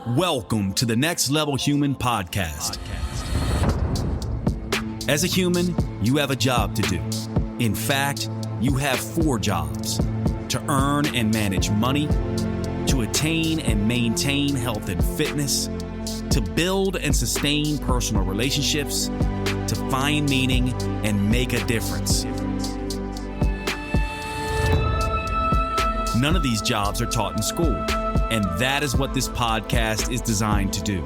Welcome to the Next Level Human podcast. As a human, you have a job to do. In fact, you have 4 jobs: to earn and manage money, to attain and maintain health and fitness, to build and sustain personal relationships, to find meaning and make a difference. None of these jobs are taught in school, and that is what this podcast is designed to do: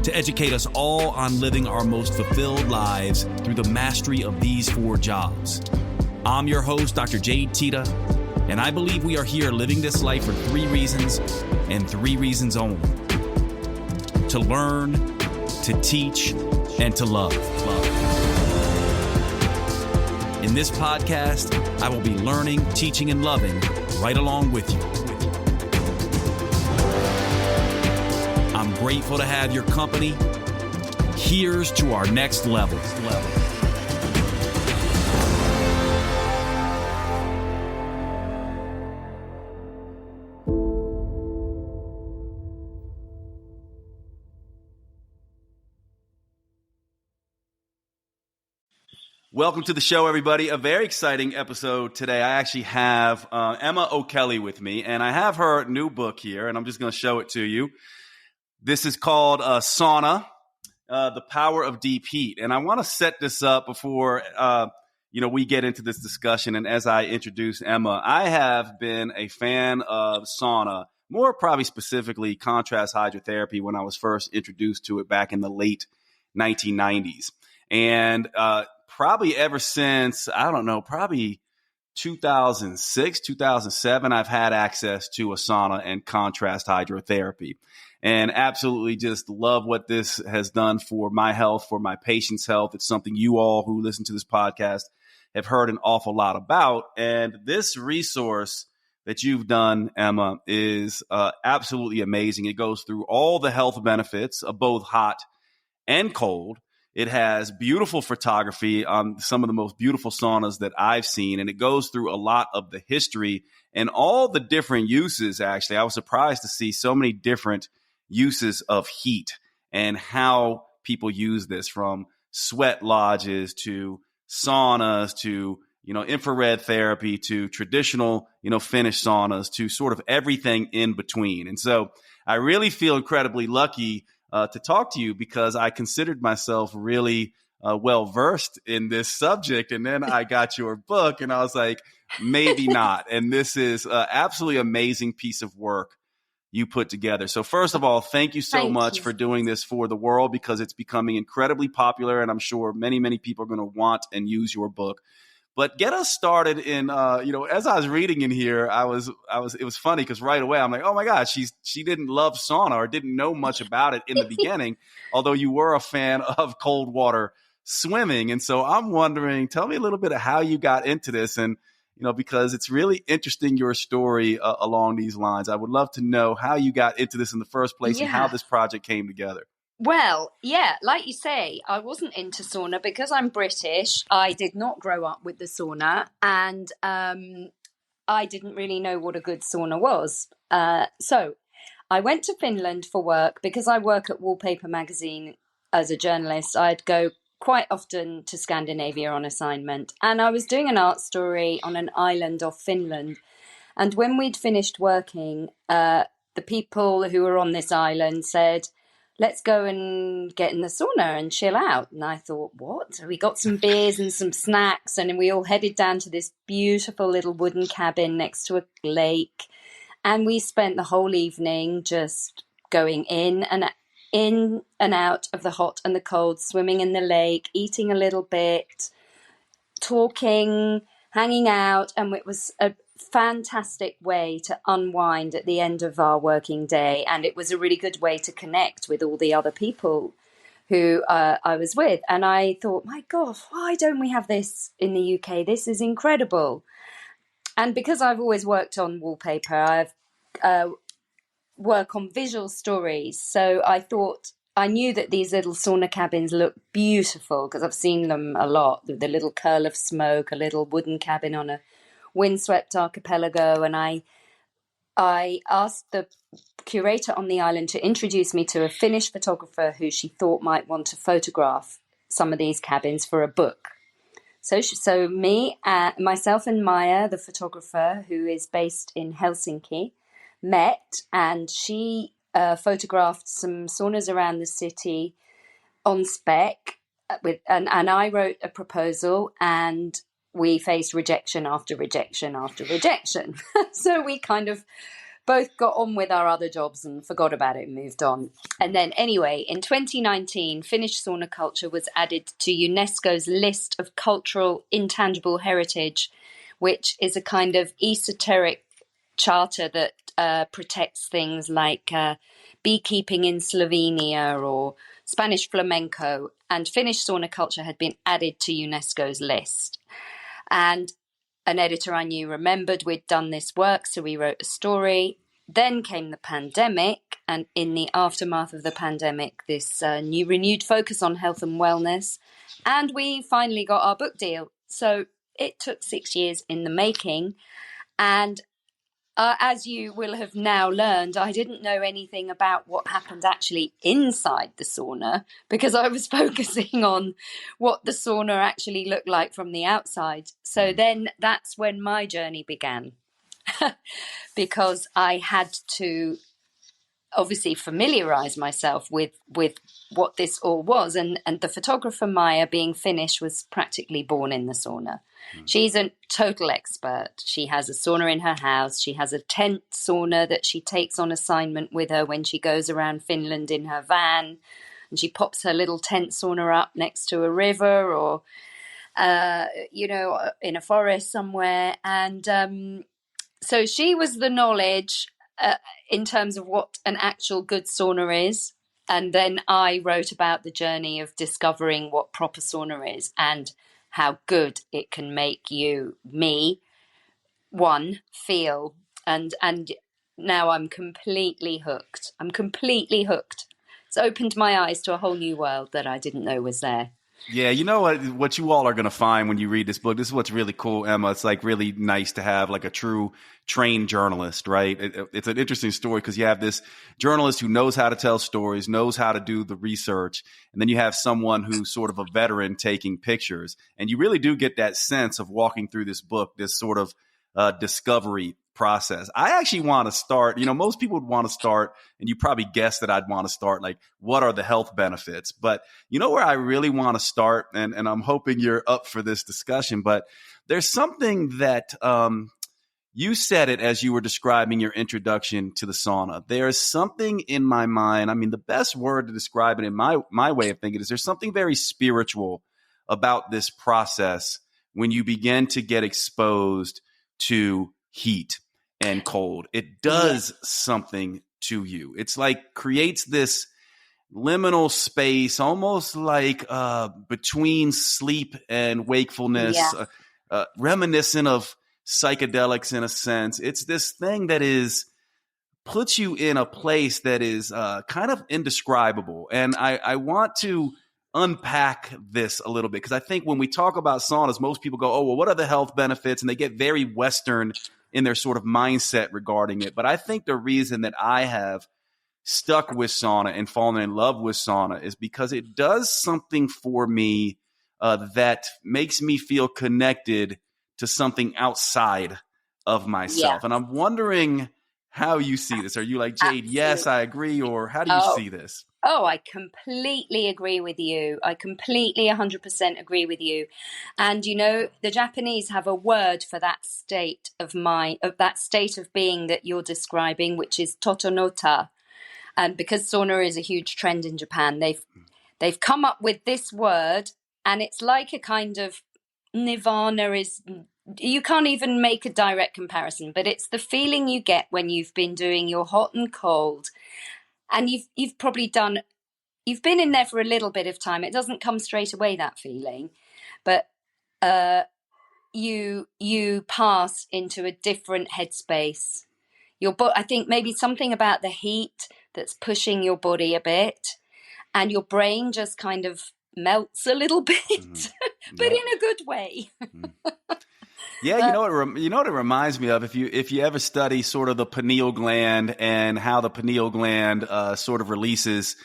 to educate us all on living our most fulfilled lives through the mastery of these 4 jobs. I'm your host, Dr. Jade Teta, and I believe we are here living this life for 3 reasons, and 3 reasons only: to learn, to teach, and to love. In this podcast, I will be learning, teaching, and loving right along with you. I'm grateful to have your company. Here's to our next level. Welcome to the show, everybody. A very exciting episode today. I actually have Emma O'Kelly with me, and I have her new book here, and I'm just going to show it to you. This is called Sauna, The Power of Deep Heat. And I want to set this up before we get into this discussion. And as I introduce Emma, I have been a fan of sauna, more probably specifically contrast hydrotherapy, when I was first introduced to it back in the late 1990s. And probably ever since, probably 2006, 2007, I've had access to a sauna and contrast hydrotherapy, and absolutely just love what this has done for my health, for my patients' health. It's something you all who listen to this podcast have heard an awful lot about. And this resource that you've done, Emma, is absolutely amazing. It goes through all the health benefits of both hot and cold. It has beautiful photography on some of the most beautiful saunas that I've seen, and it goes through a lot of the history and all the different uses, actually. I was surprised to see so many different uses of heat and how people use this, from sweat lodges to saunas to, infrared therapy to traditional, Finnish saunas to sort of everything in between. And so I really feel incredibly lucky to talk to you, because I considered myself really well-versed in this subject. And then I got your book and I was like, maybe not. And this is an absolutely amazing piece of work you put together. So first of all, thank you so much for doing this for the world, because it's becoming incredibly popular. And I'm sure many, many people are going to want and use your book. But get us started in, as I was reading in here, it was funny because right away I'm like, oh my gosh, she didn't love sauna or didn't know much about it in the beginning, although you were a fan of cold water swimming. And so I'm wondering, tell me a little bit of how you got into this, and, because it's really interesting, your story along these lines. I would love to know how you got into this in the first place and how this project came together. Well, yeah, like you say, I wasn't into sauna because I'm British. I did not grow up with the sauna, and I didn't really know what a good sauna was. So I went to Finland for work because I work at Wallpaper magazine as a journalist. I'd go quite often to Scandinavia on assignment, and I was doing an art story on an island off Finland. And when we'd finished working, the people who were on this island said, let's go and get in the sauna and chill out. And I thought, what? So we got some beers and some snacks, and we all headed down to this beautiful little wooden cabin next to a lake. And we spent the whole evening just going in and out of the hot and the cold, swimming in the lake, eating a little bit, talking, hanging out. And it was a fantastic way to unwind at the end of our working day, and it was a really good way to connect with all the other people who I was with. And I thought, my God, why don't we have this in the UK? This is incredible. And because I've always worked on wallpaper, I've work on visual stories, so I thought, I knew that these little sauna cabins look beautiful because I've seen them a lot, the little curl of smoke, a little wooden cabin on a windswept archipelago. And I I asked the curator on the island to introduce me to a Finnish photographer who she thought might want to photograph some of these cabins for a book. So myself and Maya, the photographer, who is based in Helsinki, met, and she photographed some saunas around the city on spec. And I wrote a proposal, and we faced rejection after rejection after rejection. So we kind of both got on with our other jobs and forgot about it and moved on. And then anyway, in 2019, Finnish sauna culture was added to UNESCO's list of cultural intangible heritage, which is a kind of esoteric charter that protects things like beekeeping in Slovenia or Spanish flamenco. And Finnish sauna culture had been added to UNESCO's list. And an editor I knew remembered we'd done this work, so we wrote a story. Then came the pandemic, and in the aftermath of the pandemic, this new renewed focus on health and wellness, and we finally got our book deal. So it took 6 years in the making, and as you will have now learned, I didn't know anything about what happened actually inside the sauna because I was focusing on what the sauna actually looked like from the outside. So then that's when my journey began because I had to obviously familiarize myself with what this all was. And the photographer Maya, being Finnish, was practically born in the sauna. She's a total expert. She has a sauna in her house. She has a tent sauna that she takes on assignment with her when she goes around Finland in her van. And she pops her little tent sauna up next to a river or, in a forest somewhere. And so she was the knowledge in terms of what an actual good sauna is. And then I wrote about the journey of discovering what proper sauna is and how good it can make me, feel. And now I'm completely hooked. It's opened my eyes to a whole new world that I didn't know was there. Yeah, you know what you all are going to find when you read this book. This is what's really cool, Emma. It's like really nice to have like a true trained journalist, right? It's an interesting story because you have this journalist who knows how to tell stories, knows how to do the research, and then you have someone who's sort of a veteran taking pictures. And you really do get that sense of walking through this book, this sort of discovery process. I actually want to start, most people would want to start, and you probably guessed that I'd want to start, like, what are the health benefits? But you know where I really want to start, and I'm hoping you're up for this discussion, but there's something that you said it as you were describing your introduction to the sauna. There's something in my mind, I mean, the best word to describe it in my way of thinking is there's something very spiritual about this process when you begin to get exposed to heat and cold. It does something to you. It's like creates this liminal space, almost like between sleep and wakefulness, reminiscent of psychedelics in a sense. It's this thing that puts you in a place that is kind of indescribable. And I want to unpack this a little bit because I think when we talk about saunas, most people go, oh, well, what are the health benefits? And they get very Western in their sort of mindset regarding it. But I think the reason that I have stuck with sauna and fallen in love with sauna is because it does something for me that makes me feel connected to something outside of myself. And I'm wondering how you see this. Are you like, Jade, yes, I agree? Or how do you see this? Oh, I completely agree with you. I completely 100% agree with you. And, the Japanese have a word for that state of mind, of that state of being that you're describing, which is totonota. And because sauna is a huge trend in Japan, they've come up with this word, and it's like a kind of nirvana you can't even make a direct comparison, but it's the feeling you get when you've been doing your hot and cold. And you've been in there for a little bit of time. It doesn't come straight away, that feeling, but you pass into a different headspace. I think maybe something about the heat that's pushing your body a bit, and your brain just kind of melts a little bit, but in a good way. Yeah, you know what? You know what it reminds me of. If you ever study sort of the pineal gland and how the pineal gland sort of releases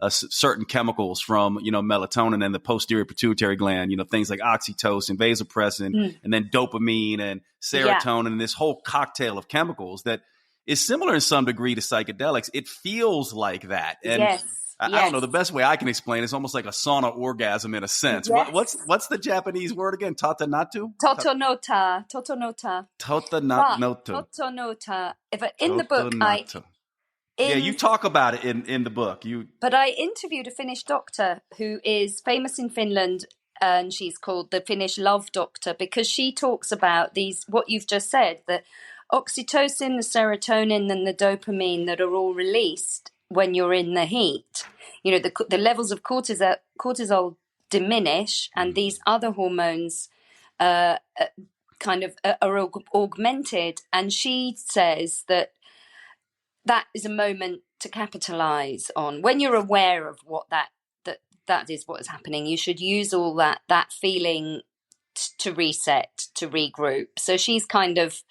certain chemicals from melatonin and the posterior pituitary gland. Things like oxytocin, vasopressin, and then dopamine and Yeah. serotonin, and this whole cocktail of chemicals that is similar in some degree to psychedelics. It feels like that, and Yes. I don't know. The best way I can explain it is almost like a sauna orgasm in a sense. Yes. What's the Japanese word again? Tatanatu? Totonota. Totanatu. Totonota. If in the book, Yeah, you talk about it in the book. But I interviewed a Finnish doctor who is famous in Finland, and she's called the Finnish Love Doctor, because she talks about what you've just said, the oxytocin, the serotonin, and the dopamine that are all released when you're in the heat. The levels of cortisol diminish, and these other hormones kind of are augmented. And she says that is a moment to capitalize on. When you're aware of what that is what is happening, you should use all that feeling to reset, to regroup. So she's kind of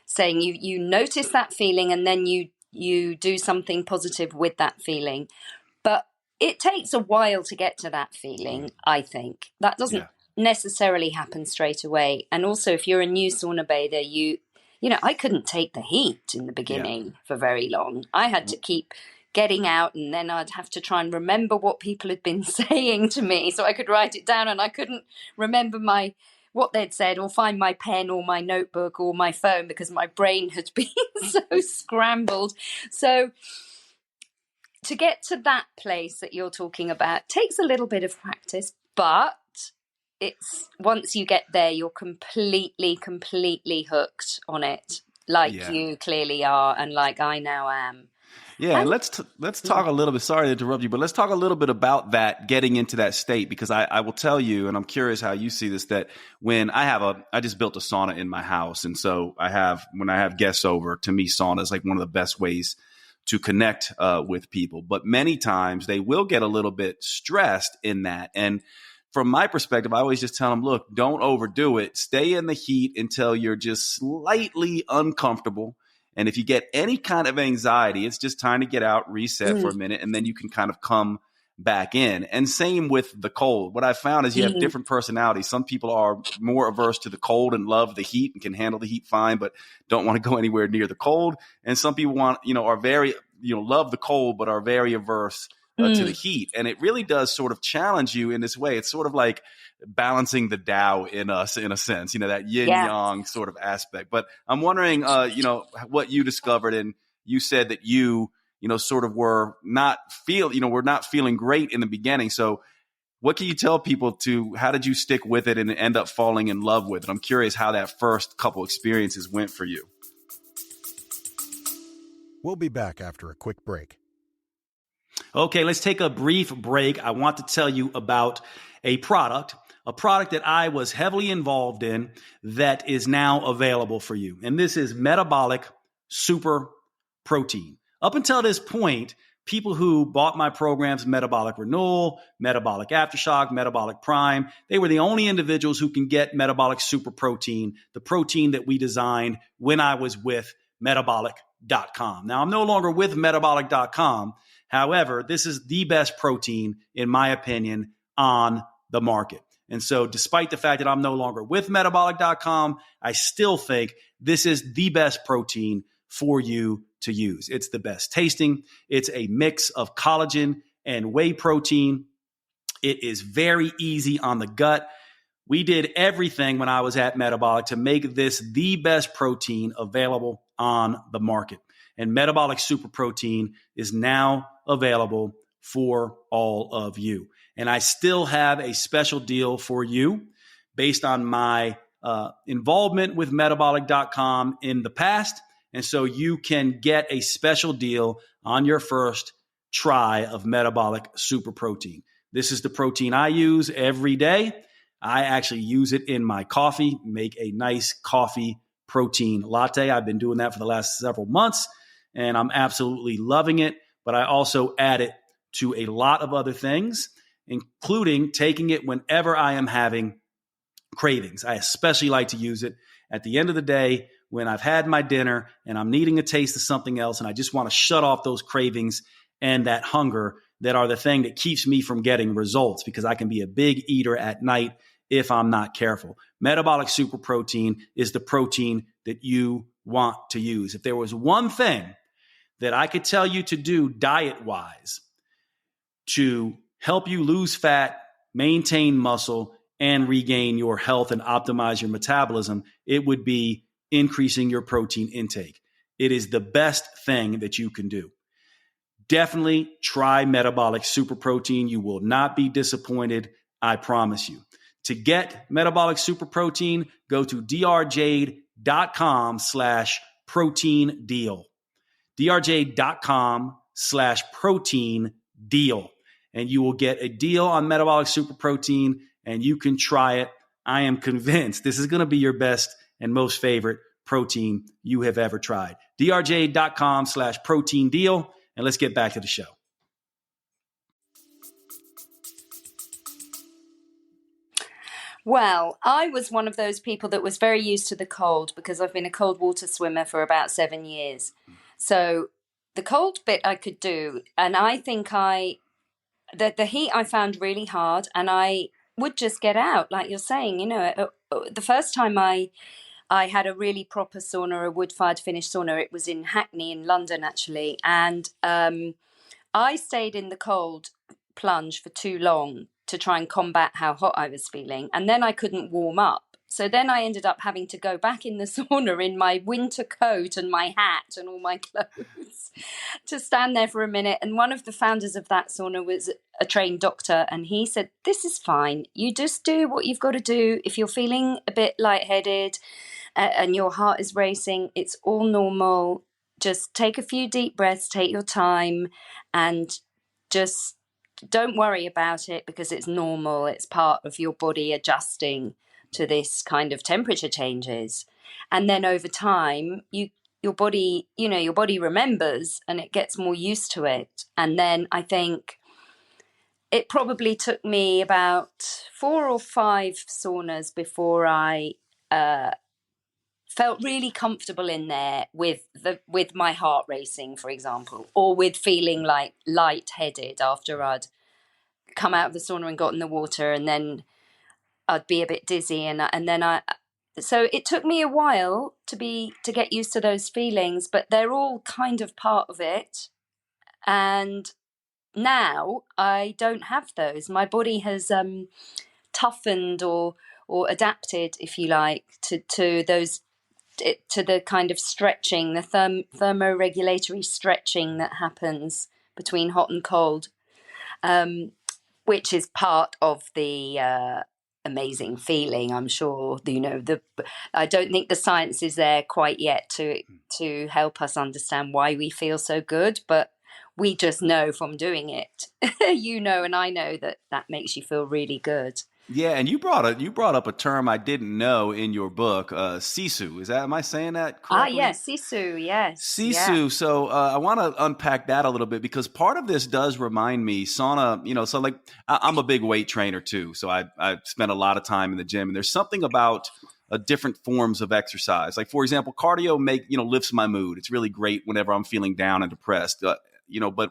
saying you notice that feeling, and then you do something positive with that feeling. But it takes a while to get to that feeling, I think. That doesn't necessarily happen straight away. And also, if you're a new sauna bather, I couldn't take the heat in the beginning for very long. I had to keep getting out, and then I'd have to try and remember what people had been saying to me so I could write it down, and I couldn't remember what they'd said or find my pen or my notebook or my phone because my brain had been so scrambled. So to get to that place that you're talking about takes a little bit of practice, but it's once you get there, you're completely hooked on it, like you clearly are, and like I now am. Yeah, and let's talk a little bit. Sorry to interrupt you, but let's talk a little bit about that, getting into that state, because I will tell you, and I'm curious how you see this, that when I just built a sauna in my house, and so when I have guests over, to me, sauna is like one of the best ways to connect with people. But many times they will get a little bit stressed in that, and from my perspective, I always just tell them, look, don't overdo it. Stay in the heat until you're just slightly uncomfortable. And if you get any kind of anxiety, it's just time to get out, reset for a minute, and then you can kind of come back in. And same with the cold. What I found is you have different personalities. Some people are more averse to the cold and love the heat and can handle the heat fine, but don't want to go anywhere near the cold. And some people are very, love the cold, but are very averse to the heat. And it really does sort of challenge you in this way. It's sort of like balancing the Tao in us, in a sense, that yin yang sort of aspect. But I'm wondering, what you discovered, and you said that you sort of were not feeling great in the beginning. So what can you tell people how did you stick with it and end up falling in love with it? I'm curious how that first couple experiences went for you. We'll be back after a quick break. Okay, let's take a brief break. I want to tell you about a product that I was heavily involved in that is now available for you. And this is Metabolic Super Protein. Up until this point, people who bought my programs, Metabolic Renewal, Metabolic Aftershock, Metabolic Prime, they were the only individuals who can get Metabolic Super Protein, the protein that we designed when I was with Metabolic.com. Now, I'm no longer with Metabolic.com. However, this is the best protein, in my opinion, on the market. And so despite the fact that I'm no longer with Metabolic.com, I still think this is the best protein for you to use. It's the best tasting. It's a mix of collagen and whey protein. It is very easy on the gut. We did everything when I was at Metabolic to make this the best protein available on the market. And Metabolic Super Protein is now available for all of you. And I still have a special deal for you based on my involvement with Metabolic.com in the past. And so you can get a special deal on your first try of Metabolic Super Protein. This is the protein I use every day. I actually use it in my coffee, make a nice coffee protein latte. I've been doing that for the last several months, and I'm absolutely loving it. But I also add it to a lot of other things, including taking it whenever I am having cravings. I especially like to use it At the end of the day, when I've had my dinner and I'm needing a taste of something else and I just want to shut off those cravings and that hunger that are the thing that keeps me from getting results, because I can be a big eater at night if I'm not careful. Metabolic super protein is the protein that you want to use. If there was one thing that I could tell you to do diet-wise to help you lose fat, maintain muscle, and regain your health and optimize your metabolism, it would be increasing your protein intake. It is the best thing that you can do. Definitely try Metabolic Super Protein. You will not be disappointed, I promise you. To get Metabolic Super Protein, go to drjade.com/protein deal. drjade.com/protein deal. And you will get a deal on Metabolic Super Protein, and you can try it. I am convinced this is going to be your best and most favorite protein you have ever tried. drjade.com/protein deal. And let's get back to the show. Well, I was one of those people that was very used to the cold because I've been a cold water swimmer for about 7 years. So the cold bit I could do, and I think the heat I found really hard, and I would just get out, like you're saying. The first time I had a really proper sauna, a wood-fired Finnish sauna. It was in Hackney in London, actually. And I stayed in the cold plunge for too long to try and combat how hot I was feeling. And then I couldn't warm up. So then I ended up having to go back in the sauna in my winter coat and my hat and all my clothes to stand there for a minute. And one of the founders of that sauna was a trained doctor. And he said, this is fine. You just do what you've got to do. If you're feeling a bit lightheaded and your heart is racing, it's all normal. Just take a few deep breaths, take your time, and just don't worry about it because it's normal. It's part of your body adjusting to this kind of temperature changes. And then over time, your body remembers and it gets more used to it. And then I think it probably took me about 4 or 5 saunas before I felt really comfortable in there with my heart racing, for example, or with feeling like lightheaded after I'd come out of the sauna and got in the water, and then I'd be a bit dizzy, and then so it took me a while to get used to those feelings, but they're all kind of part of it. And now I don't have those. My body has toughened or adapted, if you like, to those, to the kind of stretching, the thermoregulatory stretching that happens between hot and cold, which is part of the amazing feeling. I'm sure I don't think the science is there quite yet to help us understand why we feel so good, but we just know from doing it, and I know that makes you feel really good. Yeah, and you brought up a term I didn't know in your book, Sisu. Am I saying that correctly? Yes, Sisu, yes. Sisu. Yeah. So I want to unpack that a little bit, because part of this does remind me, sauna, so like I'm a big weight trainer too. So I spent a lot of time in the gym, and there's something about different forms of exercise. Like, for example, cardio lifts my mood. It's really great whenever I'm feeling down and depressed. But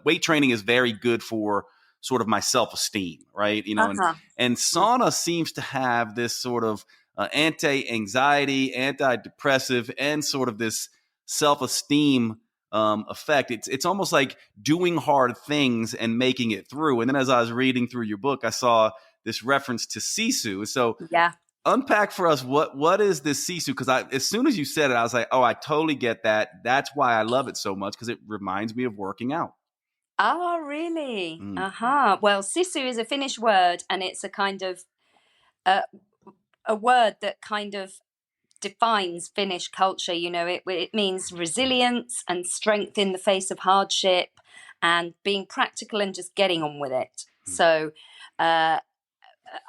weight training is very good for sort of my self-esteem, right? And sauna seems to have this sort of anti-anxiety, antidepressive, and sort of this self-esteem effect. It's almost like doing hard things and making it through. And then as I was reading through your book, I saw this reference to Sisu. So yeah, unpack for us what is this Sisu? Because as soon as you said it, I was like, oh, I totally get that. That's why I love it so much, because it reminds me of working out. Oh, really? Well, Sisu is a Finnish word, and it's a kind of a word that kind of defines Finnish culture. It means resilience and strength in the face of hardship, and being practical and just getting on with it. So I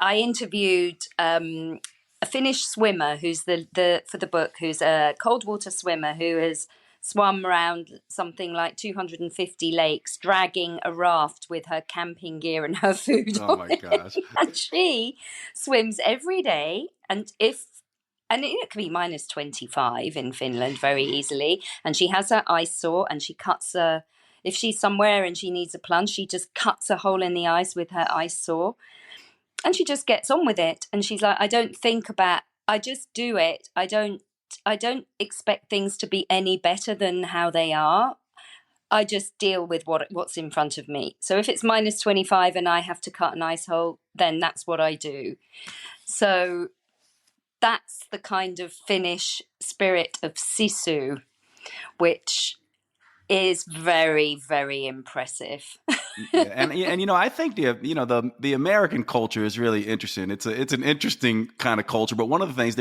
interviewed a Finnish swimmer who's for the book, who's a cold water swimmer who has swum around something like 250 lakes, dragging a raft with her camping gear and her food. Oh my gosh. And she swims every day. And if and it can be minus 25 in Finland very easily. And she has her ice saw, and she cuts if she's somewhere and she needs a plunge, she just cuts a hole in the ice with her ice saw, and she just gets on with it. And she's like, I don't think about, I just do it. I don't expect things to be any better than how they are. I just deal with what's in front of me. So if it's minus 25 and I have to cut an ice hole, then that's what I do. So that's the kind of Finnish spirit of Sisu, which is very, very impressive. And I think the American culture is really interesting. It's an interesting kind of culture, but one of the things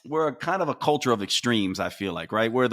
we're a kind of a culture of extremes, I feel like, right? We're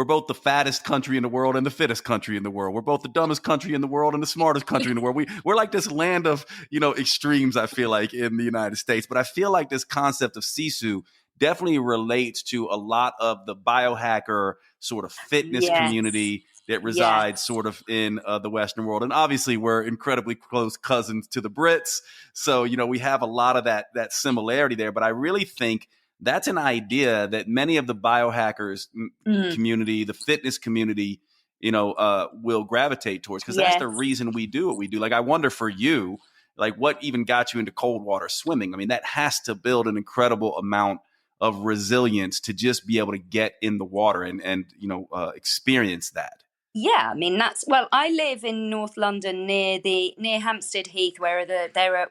both the fattest country in the world and the fittest country in the world. We're both the dumbest country in the world and the smartest country in the world. We're like this land of, extremes, I feel like, in the United States. But I feel like this concept of Sisu definitely relates to a lot of the biohacker sort of fitness community that resides sort of in the Western world. And obviously we're incredibly close cousins to the Brits. So, we have a lot of that similarity there. But I really think that's an idea that many of the biohackers community, the fitness community, will gravitate towards, because that's the reason we do what we do. Like, I wonder for you, like, what even got you into cold water swimming? I mean, that has to build an incredible amount of resilience to just be able to get in the water and experience that. Yeah, I mean, I live in North London near Hampstead Heath, where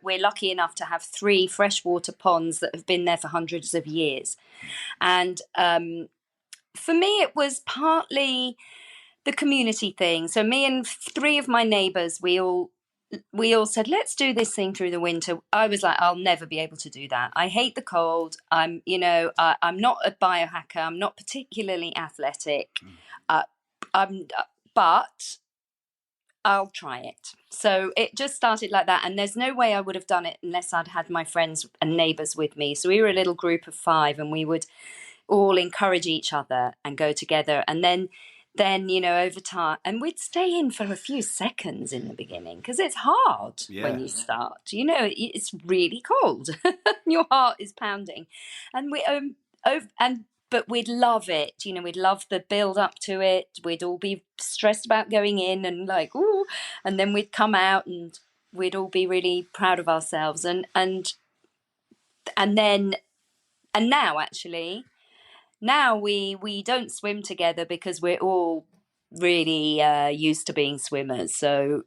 we're lucky enough to have 3 freshwater ponds that have been there for hundreds of years. And for me, it was partly the community thing. So me and 3 of my neighbours, we all said, let's do this thing through the winter. I was like, I'll never be able to do that. I hate the cold. I'm not a biohacker. I'm not particularly athletic. But I'll try it. So it just started like that. And there's no way I would have done it unless I'd had my friends and neighbours with me. So we were a little group of 5, and we would all encourage each other and go together. And then over time, and we'd stay in for a few seconds in the beginning, because it's hard when you start. It's really cold. Your heart is pounding. And but we'd love it. We'd love the build up to it. We'd all be stressed about going in and like, ooh, and then we'd come out and we'd all be really proud of ourselves. And now actually, now we don't swim together because we're all really used to being swimmers. So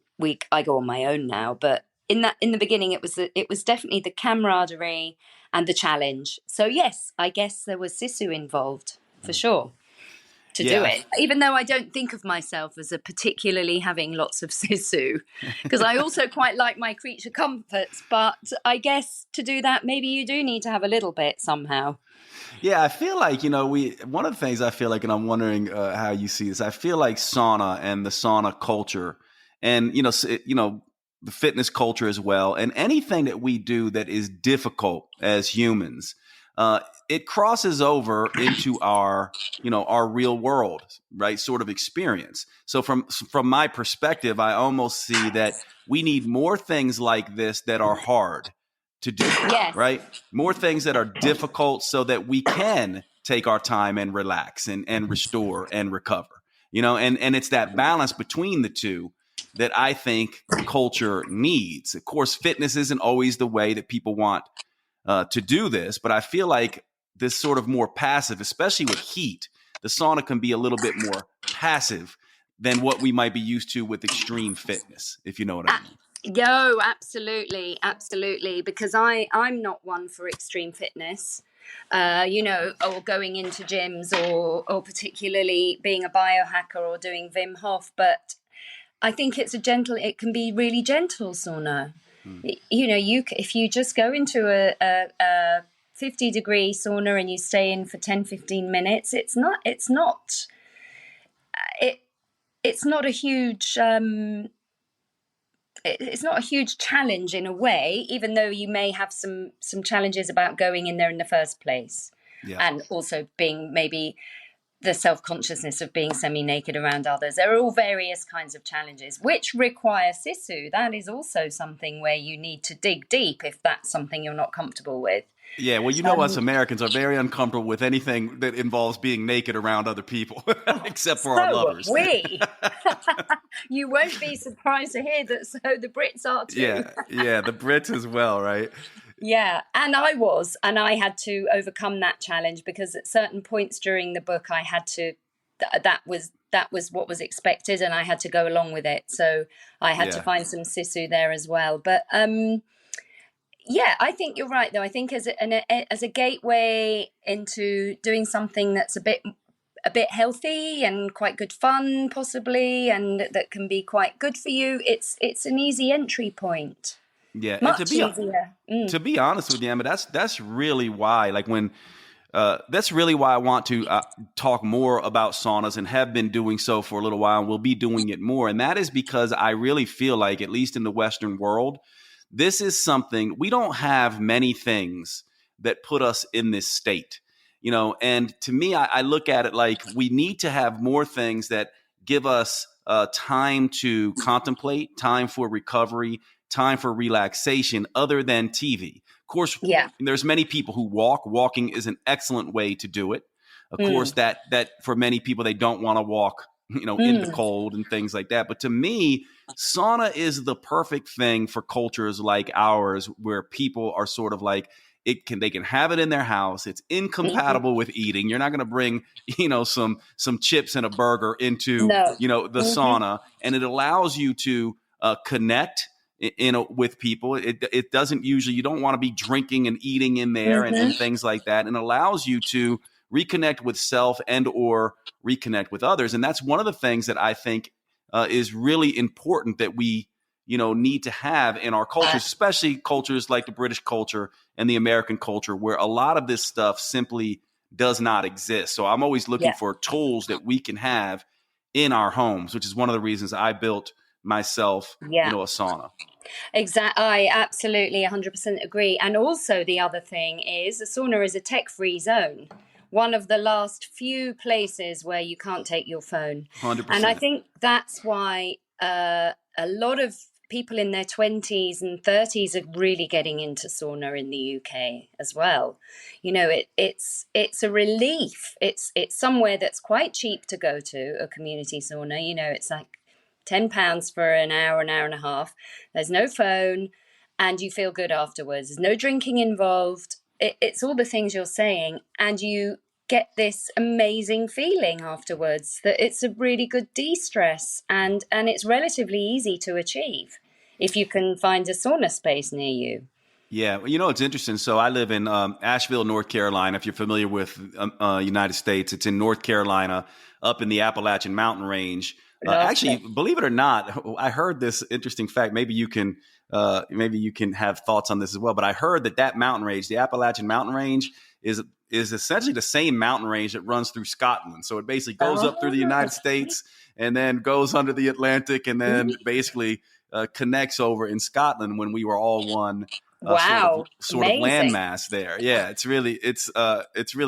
I go on my own now. But in the beginning, it was definitely the camaraderie and the challenge. So yes, I guess there was Sisu involved for sure to do it. Even though I don't think of myself as a particularly having lots of Sisu, because I also quite like my creature comforts. But I guess to do that, maybe you do need to have a little bit somehow. Yeah, I feel like, one of the things I feel like, and I'm wondering how you see this, I feel like sauna and the sauna culture and, the fitness culture as well, and anything that we do that is difficult as humans, it crosses over into our real world, right? Sort of experience. So from my perspective, I almost see that we need more things like this that are hard to do, right? More things that are difficult so that we can take our time and relax and restore and recover, and it's that balance between the two that I think culture needs. Of course, fitness isn't always the way that people want to do this, but I feel like this sort of more passive, especially with heat, the sauna can be a little bit more passive than what we might be used to with extreme fitness, if you know what I mean. Yo, absolutely. Because I'm not one for extreme fitness, or going into gyms or particularly being a biohacker or doing Wim Hof. But I think it can be really gentle sauna. If you just go into a 50-degree sauna and you stay in for 10-15 minutes, it's not a huge it's not a huge challenge in a way, even though you may have some challenges about going in there in the first place. And also being maybe the self-consciousness of being semi-naked around others. There are all various kinds of challenges which require Sisu. That is also something where you need to dig deep if that's something you're not comfortable with. Yeah, well, us Americans are very uncomfortable with anything that involves being naked around other people, except for our So are lovers. we. You won't be surprised to hear that. So the Brits are too. Yeah, the Brits as well, right? Yeah, and I had to overcome that challenge because at certain points during the book, I had to. That was what was expected, and I had to go along with it. So I had to find some Sisu there as well. But yeah, I think you're right, though. I think as a gateway into doing something that's a bit healthy and quite good fun, possibly, and that can be quite good for you, it's an easy entry point. Yeah, and Much easier. to be honest with you, Emma, that's really why, like when. That's really why I want to talk more about saunas and have been doing so for a little while and will be doing it more. And that is because I really feel like, at least in the Western world, this is something we don't have many things that put us in this state, and to me, I look at it like we need to have more things that give us time to contemplate, time for recovery, time for relaxation other than TV. Of course, there's many people who walk. Walking is an excellent way to do it. Of course, that for many people, they don't want to walk, in the cold and things like that. But to me, sauna is the perfect thing for cultures like ours, where people are sort of like, they can have it in their house. It's incompatible with eating. You're not going to bring, some chips and a burger into, the sauna, and it allows you to connect with people. It doesn't usually, you don't want to be drinking and eating in there and things like that, and allows you to reconnect with self and or reconnect with others. And that's one of the things that I think is really important that we need to have in our cultures, especially cultures like the British culture and the American culture, where a lot of this stuff simply does not exist. So I'm always looking for tools that we can have in our homes, which is one of the reasons I built myself, a sauna. Exactly. I absolutely 100% agree. And also the other thing is, a sauna is a tech-free zone. One of the last few places where you can't take your phone. 100%. And I think that's why a lot of people in their 20s and 30s are really getting into sauna in the UK as well. It's a relief. It's somewhere that's quite cheap to go to, a community sauna. It's like £10 for an hour and a half. There's no phone, and you feel good afterwards. There's no drinking involved. It's all the things you're saying, and you get this amazing feeling afterwards that it's a really good de-stress, and it's relatively easy to achieve if you can find a sauna space near you. Yeah, it's interesting. So I live in Asheville, North Carolina. If you're familiar with United States, it's in North Carolina, up in the Appalachian Mountain Range. Actually, believe it or not, I heard this interesting fact. Maybe you can have thoughts on this as well. But I heard that mountain range, the Appalachian Mountain Range, is essentially the same mountain range that runs through Scotland. So it basically goes up through the United States and then goes under the Atlantic and then basically connects over in Scotland when we were all one sort of landmass there. Yeah, it's really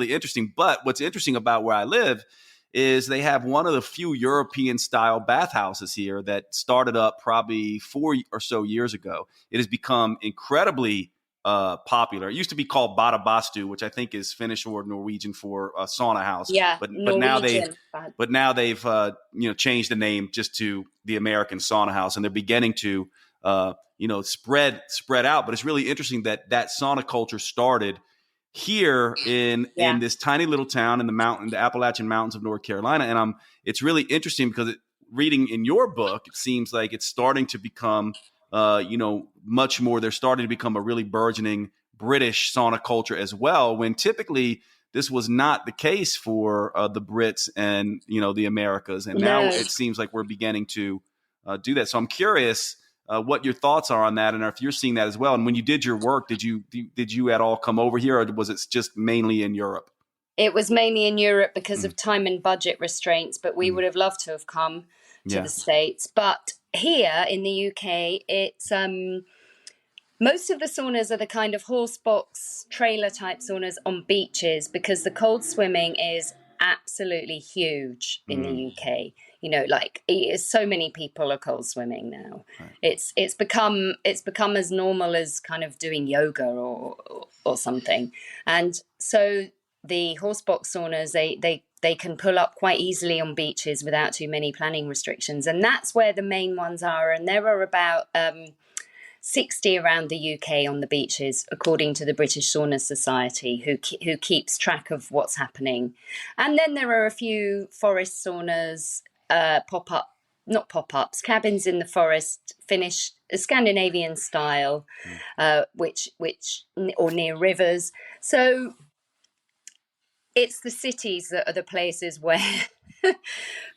interesting. But what's interesting about where I live is they have one of the few European style bathhouses here that started up probably 4 or so years ago. It has become incredibly popular. It used to be called Badabastu, which I think is Finnish or Norwegian for a sauna house. Yeah, but now they've changed the name just to the American Sauna House, and they're beginning to spread out. But it's really interesting that sauna culture started here in this tiny little town in the Appalachian Mountains of North Carolina. And it's really interesting because reading in your book, it seems like it's starting to become, much more. They're starting to become a really burgeoning British sauna culture as well, when typically this was not the case for the Brits and, the Americas. And now it seems like we're beginning to do that. So I'm curious what your thoughts are on that, and if you're seeing that as well. And when you did your work, did you at all come over here, or was it just mainly in Europe? It was mainly in Europe because of time and budget restraints, but we would have loved to have come to the States. But here in the UK, it's most of the saunas are the kind of horse box trailer type saunas on beaches, because the cold swimming is absolutely huge in the UK. You know, like so many people are cold swimming now. Right. It's become as normal as kind of doing yoga or something. And so the horse box saunas, they can pull up quite easily on beaches without too many planning restrictions, and that's where the main ones are. And there are about 60 around the UK on the beaches, according to the British Sauna Society, who keeps track of what's happening. And then there are a few forest saunas, not pop-ups, cabins in the forest, Finnish, Scandinavian style, which or near rivers. So it's the cities that are the places where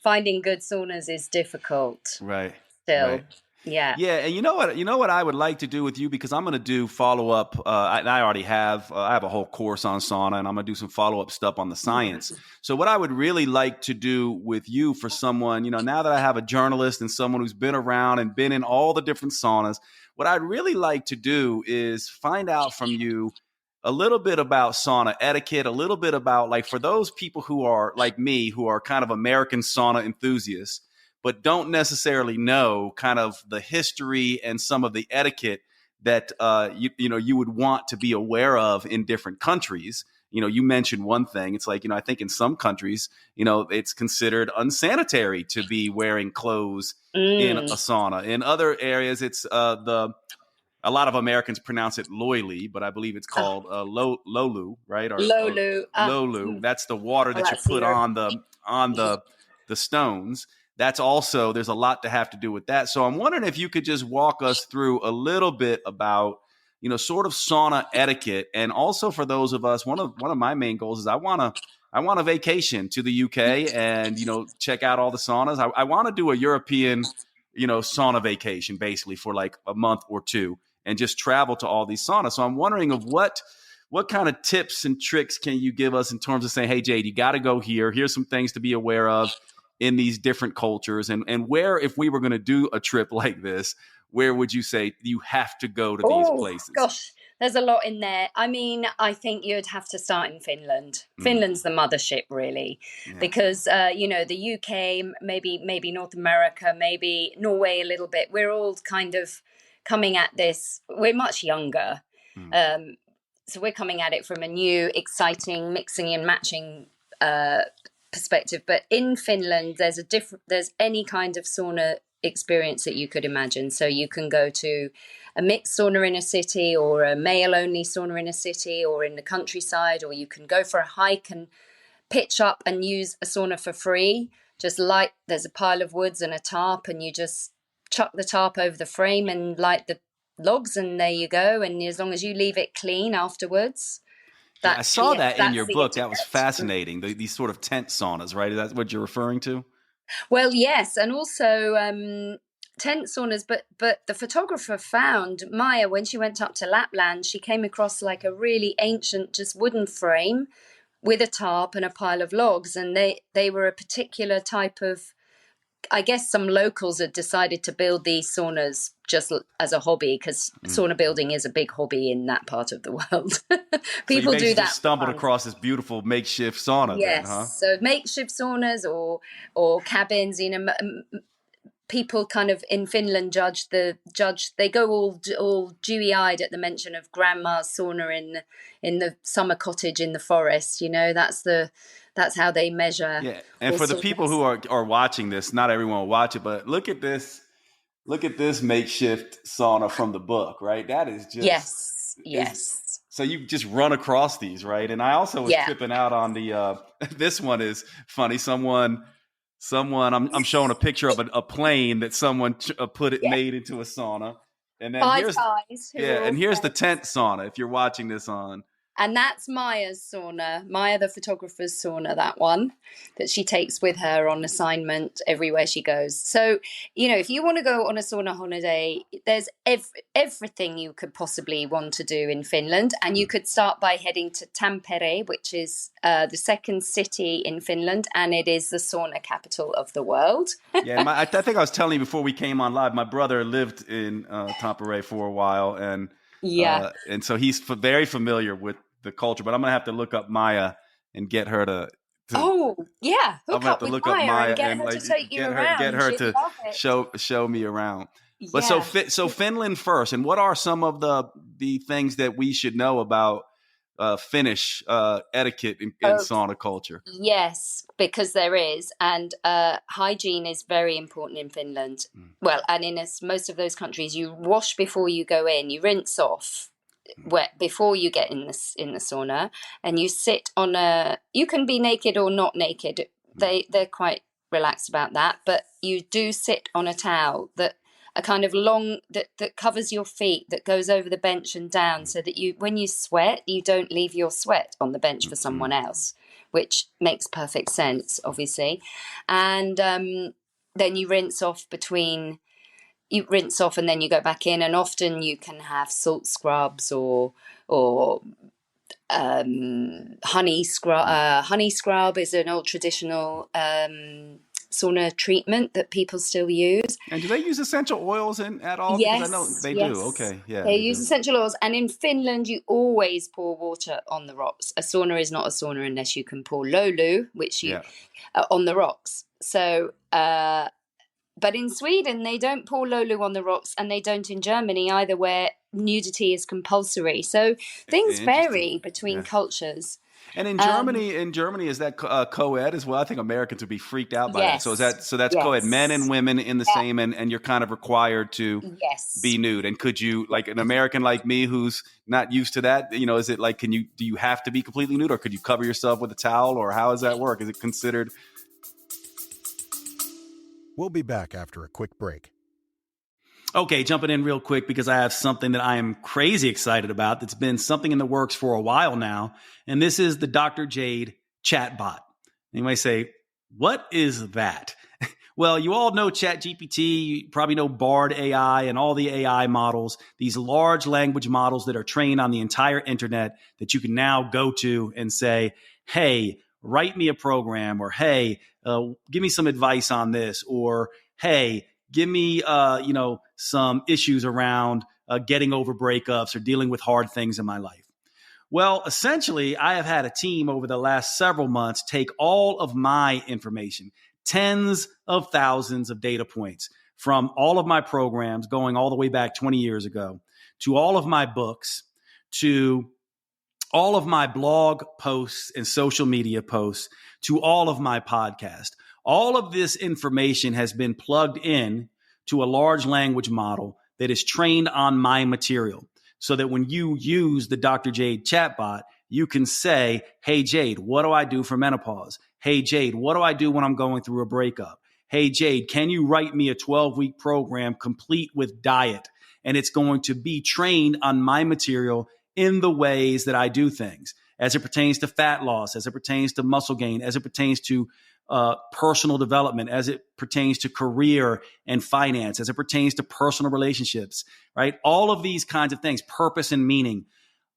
finding good saunas is difficult. Right. Still. Right. Yeah. Yeah. And you know what I would like to do with you, because I'm going to do follow up. I already have, I have a whole course on sauna, and I'm going to do some follow up stuff on the science. So what I would really like to do with you, for someone, now that I have a journalist and someone who's been around and been in all the different saunas, what I'd really like to do is find out from you a little bit about sauna etiquette, a little bit about, like, for those people who are like me, who are kind of American sauna enthusiasts, but don't necessarily know kind of the history and some of the etiquette that you would want to be aware of in different countries. You mentioned one thing. It's like, I think in some countries, it's considered unsanitary to be wearing clothes in a sauna. In other areas, it's a lot of Americans pronounce it loily, but I believe it's called lolu, right? Lolu. Lolu. That's the water that you put on the stones. That's also, there's a lot to have to do with that. So I'm wondering if you could just walk us through a little bit about, sort of sauna etiquette. And also, for those of us, one of my main goals is I want a vacation to the UK and, check out all the saunas. I want to do a European, sauna vacation, basically, for like a month or two, and just travel to all these saunas. So I'm wondering of what kind of tips and tricks can you give us in terms of saying, hey, Jade, you got to go here. Here's some things to be aware of in these different cultures, and where, if we were going to do a trip like this, where would you say you have to go to these places? Gosh, there's a lot in there. I mean, I think you'd have to start in Finland. Finland's the mothership, really, because the UK, maybe North America, maybe Norway a little bit. We're all kind of coming at this. We're much younger, so we're coming at it from a new, exciting, mixing and matching perspective. But in Finland, there's any kind of sauna experience that you could imagine. So you can go to a mixed sauna in a city, or a male only sauna in a city, or in the countryside, or you can go for a hike and pitch up and use a sauna for free. Just light, there's a pile of woods and a tarp, and you just chuck the tarp over the frame and light the logs, and there you go. And as long as you leave it clean afterwards. I saw that in your book. That was fascinating. These sort of tent saunas, right? Is that what you're referring to? Well, yes. And also tent saunas. But the photographer found Maya, when she went up to Lapland, she came across like a really ancient, just wooden frame with a tarp and a pile of logs. And they were a particular type of, I guess some locals had decided to build these saunas just as a hobby, because sauna building is a big hobby in that part of the world. People so you do that. Just stumbled across this beautiful makeshift sauna. Yes, then, huh? So makeshift saunas or cabins. People kind of in Finland judge. They go all dewy-eyed at the mention of grandma's sauna in the summer cottage in the forest. That's how they measure. Yeah, and for the people who are watching this, not everyone will watch it, but look at this makeshift sauna from the book, right? That is just yes. So you just run across these, right? And I also was tripping out on the. This one is funny. Someone. I'm showing a picture of a plane that someone made into a sauna, and then here's the tent sauna. If you're watching this on. And that's Maya's sauna, Maya the photographer's sauna, that one that she takes with her on assignment everywhere she goes. So, if you want to go on a sauna holiday, there's everything you could possibly want to do in Finland. And you could start by heading to Tampere, which is the second city in Finland, and it is the sauna capital of the world. I think I was telling you before we came on live, my brother lived in Tampere for a while, and and so he's very familiar with the culture, but I'm going to have to look up Maya and get her to Oh, yeah. I'm Hook gonna have up to with look up Maya Maya and get and her like to take you get around. her She'd to love it. show me around. But Yeah. so Finland first, and what are some of the things that we should know about Finnish etiquette in Okay. sauna culture? Yes, because there is. And hygiene is very important in Finland. Well, and in most of those countries, you wash before you go in, you rinse off before you get in the sauna, and you sit on you can be naked or not naked. They're quite relaxed about that, but you do sit on a towel that a kind of long that covers your feet, that goes over the bench and down, so that you, when you sweat, you don't leave your sweat on the bench for someone else, which makes perfect sense, obviously. And then you rinse off and then you go back in, and often you can have salt scrubs or honey scrub. Honey scrub is an old traditional sauna treatment that people still use. And do they use essential oils at all? Because I know they do. Okay, yeah, They use essential oils, and in Finland, you always pour water on the rocks. A sauna is not a sauna unless you can pour lolu, which you on the rocks. So, but in Sweden, they don't pour lolu on the rocks, and they don't in Germany either, where nudity is compulsory. So things vary between cultures. And in Germany, is that co-ed as well? I think Americans would be freaked out by that. So that's co-ed, men and women in the same, and you're kind of required to be nude. And could you, like an American like me who's not used to that, is it like, do you have to be completely nude, or could you cover yourself with a towel, or how does that work? Is it considered? We'll be back after a quick break. Okay, jumping in real quick because I have something that I am crazy excited about that's been something in the works for a while now, and this is the Dr. Jade Chatbot. You might say, what is that? Well, you all know ChatGPT, you probably know Bard AI and all the AI models, these large language models that are trained on the entire internet that you can now go to and say, hey, write me a program, or hey, give me some advice on this, or hey, give me, some issues around getting over breakups or dealing with hard things in my life. Well, essentially, I have had a team over the last several months take all of my information, tens of thousands of data points from all of my programs going all the way back 20 years ago, to all of my books, to all of my blog posts and social media posts, to all of my podcast. All of this information has been plugged in to a large language model that is trained on my material, so that when you use the Dr. Jade chatbot, you can say, hey, Jade, what do I do for menopause? Hey, Jade, what do I do when I'm going through a breakup? Hey, Jade, can you write me a 12-week program complete with diet? And it's going to be trained on my material in the ways that I do things, as it pertains to fat loss, as it pertains to muscle gain, as it pertains to personal development, as it pertains to career and finance, as it pertains to personal relationships, right? All of these kinds of things, purpose and meaning,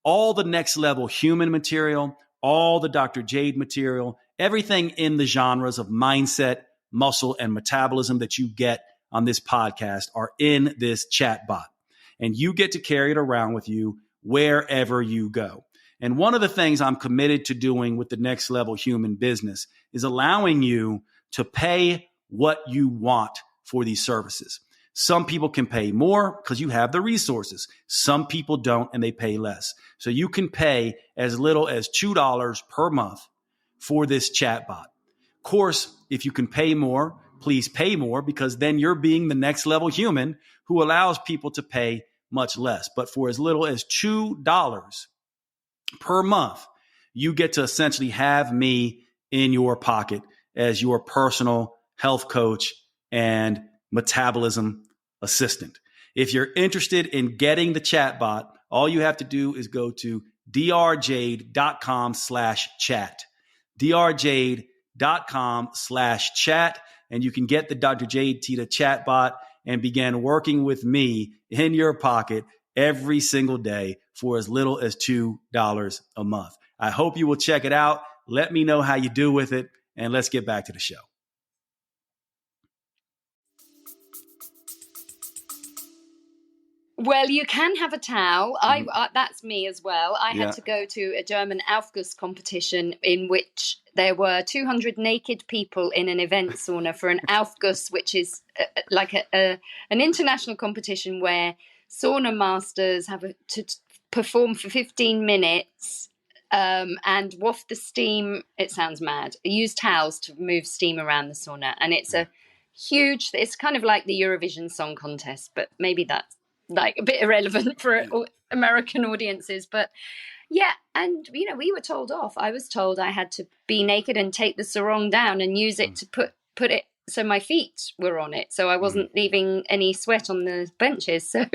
all the next level human material, all the Dr. Jade material, everything in the genres of mindset, muscle, and metabolism that you get on this podcast are in this chatbot. And you get to carry it around with you wherever you go. And one of the things I'm committed to doing with the next level human business is allowing you to pay what you want for these services. Some people can pay more because you have the resources. Some people don't, and they pay less. So you can pay as little as $2 per month for this chatbot. Of course, if you can pay more, please pay more, because then you're being the next level human who allows people to pay much less. But for as little as $2 per month, you get to essentially have me in your pocket as your personal health coach and metabolism assistant. If you're interested in getting the chatbot, all you have to do is go to drjade.com/chat, drjade.com/chat, and you can get the Dr. Jade Teta chatbot and begin working with me in your pocket every single day for as little as $2 a month. I hope you will check it out. Let me know how you do with it, and let's get back to the show. Well, you can have a towel. That's me as well. I had to go to a German Aufguss competition in which there were 200 naked people in an event sauna for an Aufguss, which is like an international competition where sauna masters have to perform for 15 minutes and waft the steam. It sounds mad. Use towels to move steam around the sauna. And it's it's kind of like the Eurovision Song Contest, but maybe that's like a bit irrelevant for American audiences. But yeah, and we were told off. I was told I had to be naked and take the sarong down and use it to put it so my feet were on it, so I wasn't leaving any sweat on the benches. So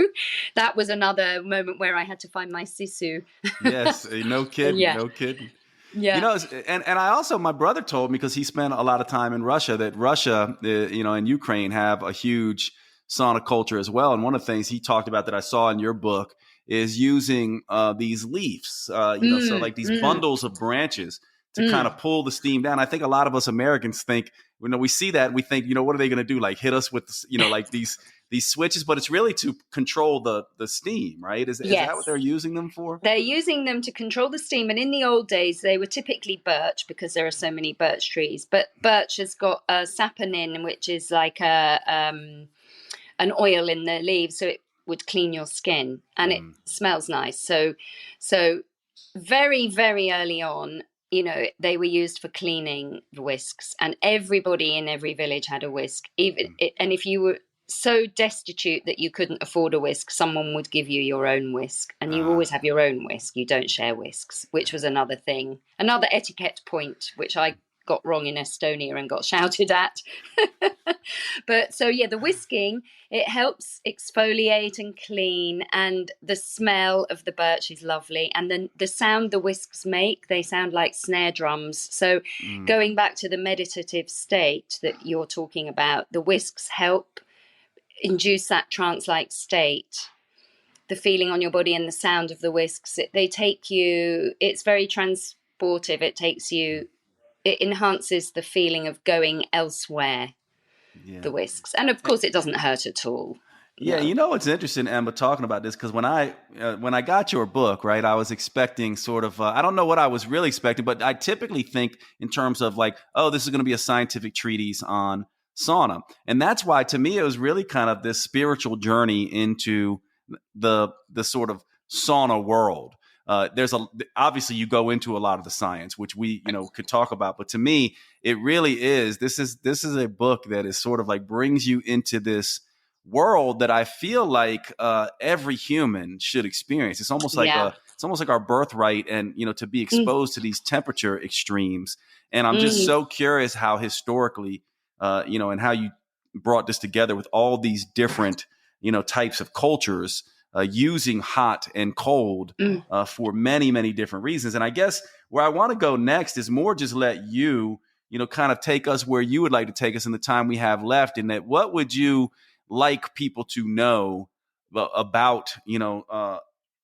that was another moment where I had to find my sisu. Yes, no kidding, no kidding. Yeah. And I also, my brother told me, because he spent a lot of time in Russia, that Russia, and Ukraine have a huge sauna culture as well. And one of the things he talked about that I saw in your book is using these leaves, so like these bundles of branches to kind of pull the steam down. I think a lot of us Americans think, we see that, we think, what are they going to do? Like hit us with, like these switches, but it's really to control the steam, right? Is that what they're using them for? They're using them to control the steam. And in the old days, they were typically birch because there are so many birch trees. But birch has got a saponin, which is like an oil in the leaves. So it would clean your skin and it smells nice. So very, very early on, they were used for cleaning the whisks, and everybody in every village had a whisk. And if you were so destitute that you couldn't afford a whisk, someone would give you your own whisk, and you always have your own whisk. You don't share whisks, which was another thing, another etiquette point, which I got wrong in Estonia and got shouted at. But so the whisking, it helps exfoliate and clean, and the smell of the birch is lovely, and then the sound the whisks make, they sound like snare drums. So going back to the meditative state that you're talking about, the whisks help induce that trance-like state, the feeling on your body and the sound of the whisks. They take you, it's very transportive. It enhances the feeling of going elsewhere, the whisks. And of course, it doesn't hurt at all. Yeah, it's interesting, Emma, talking about this, because when I got your book, right, I was expecting sort of, I don't know what I was really expecting, but I typically think in terms of like, this is going to be a scientific treatise on sauna. And that's why, to me, it was really kind of this spiritual journey into the sort of sauna world. Obviously you go into a lot of the science, which we, could talk about, but to me, it really is, this is a book that is sort of like brings you into this world that I feel like every human should experience. It's almost like our birthright, and, to be exposed to these temperature extremes. And I'm just so curious how historically, and how you brought this together with all these different, types of cultures, using hot and cold for many, many different reasons. And I guess where I want to go next is more just let you, kind of take us where you would like to take us in the time we have left. In that, what would you like people to know about,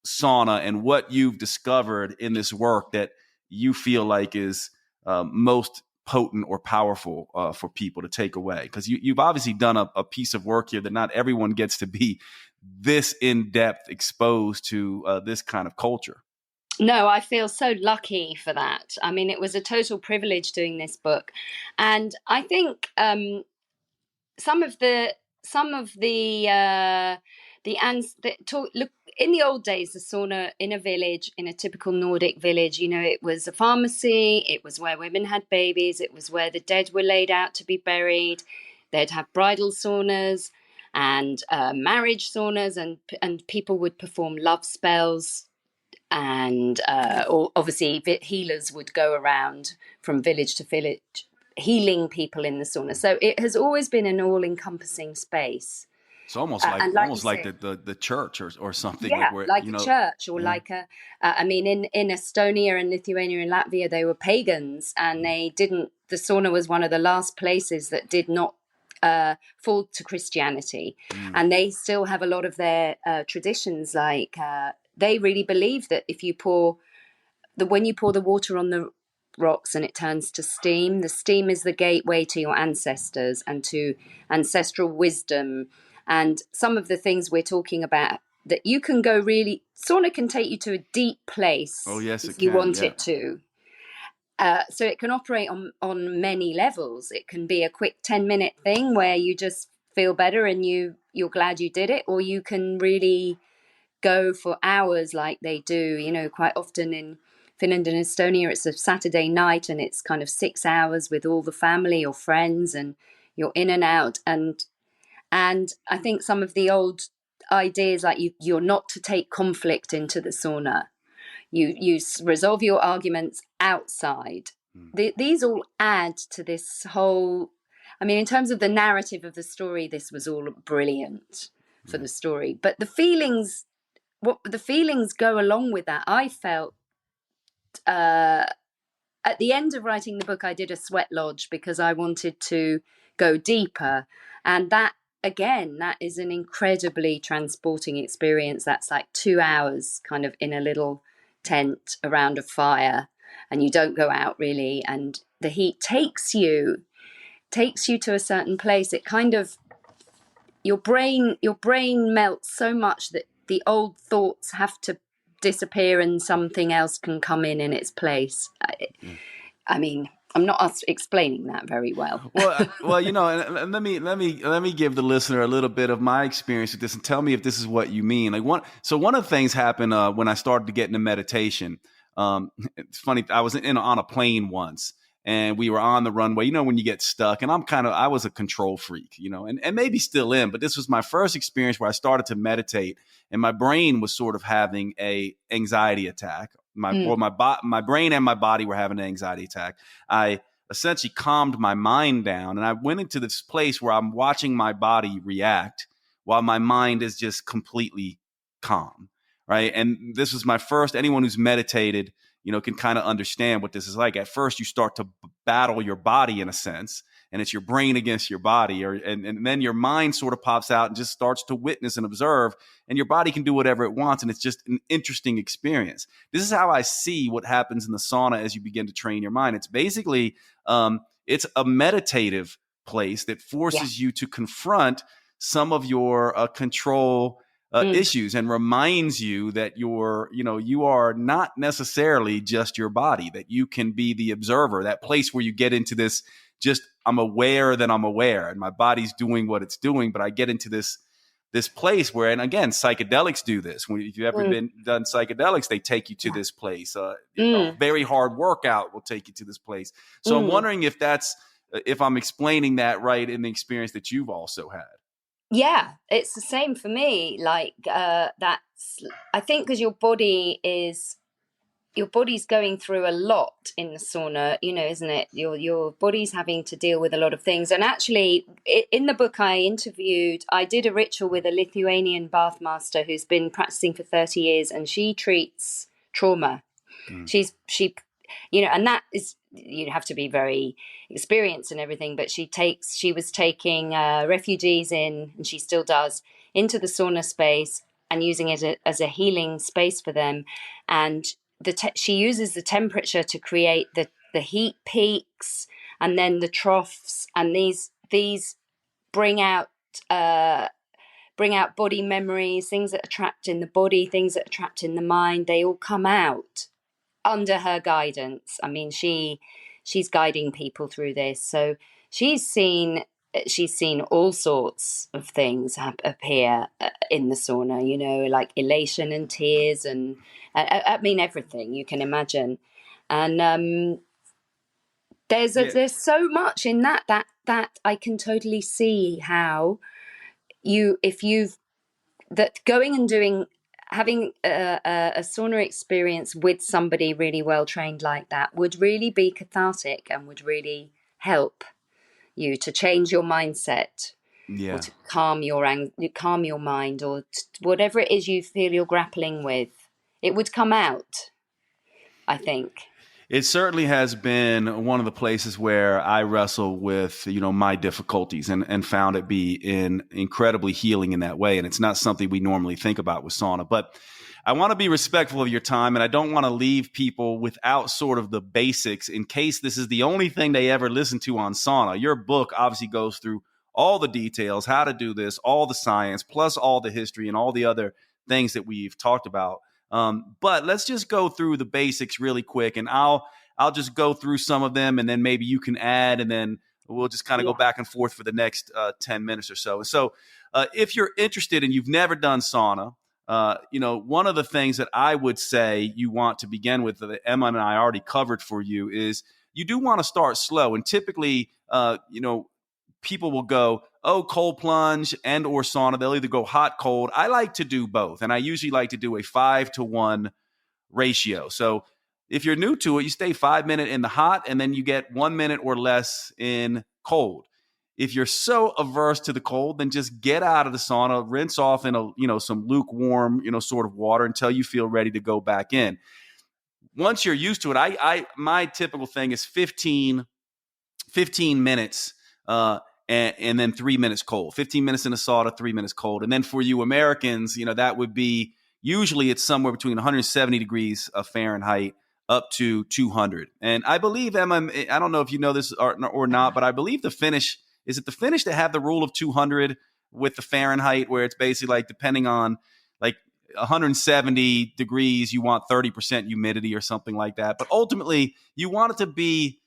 sauna, and what you've discovered in this work that you feel like is most potent or powerful for people to take away? Because you've obviously done a piece of work here that not everyone gets to be this in-depth exposed to this kind of culture. No, I feel so lucky for that. I mean, it was a total privilege doing this book. And I think some of the look, in the old days, the sauna in a village, in a typical Nordic village, it was a pharmacy. It was where women had babies. It was where the dead were laid out to be buried. They'd have bridal saunas and marriage saunas, and people would perform love spells. And obviously healers would go around from village to village healing people in the sauna. So it has always been an all-encompassing space. It's almost like the church or something. Yeah, like a church, or like I mean, in Estonia and Lithuania and Latvia, they were pagans, and the sauna was one of the last places that did not fall to Christianity. And they still have a lot of their traditions, like they really believe that when you pour the water on the rocks and it turns to steam, the steam is the gateway to your ancestors and to ancestral wisdom. And some of the things we're talking about, that you can go really, sauna can take you to a deep place. Oh, yes, if you want it to. So it can operate on many levels. It can be a quick 10-minute thing where you just feel better and you're glad you did it, or you can really go for hours like they do. You know, quite often in Finland and Estonia, it's a Saturday night and it's kind of 6 hours with all the family or friends, and you're in and out. And I think some of the old ideas, like you're not to take conflict into the sauna. You resolve your arguments outside. These all add to this whole. I mean, in terms of the narrative of the story, this was all brilliant for the story. But the feelings go along with that. I felt at the end of writing the book, I did a sweat lodge because I wanted to go deeper, and that is an incredibly transporting experience. That's like 2 hours kind of in a little tent around a fire, and you don't go out really, and the heat takes you to a certain place. It kind of, your brain melts so much that the old thoughts have to disappear and something else can come in its place. I mean, I'm not explaining that very well. Well, you know, and let me give the listener a little bit of my experience with this, and tell me if this is what you mean. One of the things happened when I started to get into meditation. It's funny. I was on a plane once, and we were on the runway. You know, when you get stuck, and I was a control freak, you know, and maybe still am, but this was my first experience where I started to meditate, and my brain was sort of having a anxiety attack. My brain and my body were having an anxiety attack. I essentially calmed my mind down, and I went into this place where I'm watching my body react while my mind is just completely calm, right? And this was my first. Anyone who's meditated, you know, can kind of understand what this is like. At first, you start to battle your body in a sense, and it's your brain against your body, and then your mind sort of pops out and just starts to witness and observe, and your body can do whatever it wants, and it's just an interesting experience. This is how I see what happens in the sauna as you begin to train your mind. It's basically, it's a meditative place that forces you to confront some of your control issues, and reminds you that you are not necessarily just your body, that you can be the observer, that place where you get into this, just I'm aware that I'm aware and my body's doing what it's doing, but I get into this place where, and again, psychedelics do this. If you've ever done psychedelics, they take you to this place. A very hard workout will take you to this place. So I'm wondering if I'm explaining that right in the experience that you've also had. Yeah, it's the same for me. Like that's, I think, because your body's going through a lot in the sauna, you know, isn't it? Your body's having to deal with a lot of things. And actually, in the book I did a ritual with a Lithuanian bath master who's been practicing for 30 years, and she treats trauma. She you know, and that is, you have to be very experienced and everything, but she was taking refugees in, and she still does, into the sauna space and using it as a healing space for them. And she uses the temperature to create the heat peaks, and then the troughs, and these bring out body memories, things that are trapped in the body, things that are trapped in the mind. They all come out under her guidance. I mean, she's guiding people through this, so she's seen all sorts of things appear in the sauna, you know, like elation and tears, and I mean everything you can imagine. And there's so much in that I can totally see how going and having a sauna experience with somebody really well trained like that would really be cathartic and would really help you to change your mindset, or to calm your mind, or whatever it is you feel you're grappling with. It would come out, I think. It certainly has been one of the places where I wrestle with, you know, my difficulties, and found it be incredibly healing in that way. And it's not something we normally think about with sauna, but I want to be respectful of your time, and I don't want to leave people without sort of the basics in case this is the only thing they ever listen to on sauna. Your book obviously goes through all the details, how to do this, all the science, plus all the history and all the other things that we've talked about. But let's just go through the basics really quick, and I'll I'll just go through some of them, and then maybe you can add, and then we'll just kind of go back and forth for the next 10 minutes or so. And so if you're interested and you've never done sauna, one of the things that I would say you want to begin with that Emma and I already covered for you is you do want to start slow. And typically, people will go, cold plunge and or sauna. They'll either go hot, cold. I like to do both. And I usually like to do a 5-to-1 ratio. So if you're new to it, you stay 5 minutes in the hot and then you get 1 minute or less in cold. If you're so averse to the cold, then just get out of the sauna, rinse off in some lukewarm, sort of water until you feel ready to go back in. Once you're used to it, my typical thing is 15 minutes and then 3 minutes cold. 15 minutes in the sauna, 3 minutes cold. And then for you Americans, that would be usually it's somewhere between 170 degrees of Fahrenheit up to 200. And I believe, Emma, I don't know if you know this or not, but I believe the Finnish that have the rule of 200 with the Fahrenheit, where it's basically like depending on like 170 degrees, you want 30% humidity or something like that. But ultimately, you want it to be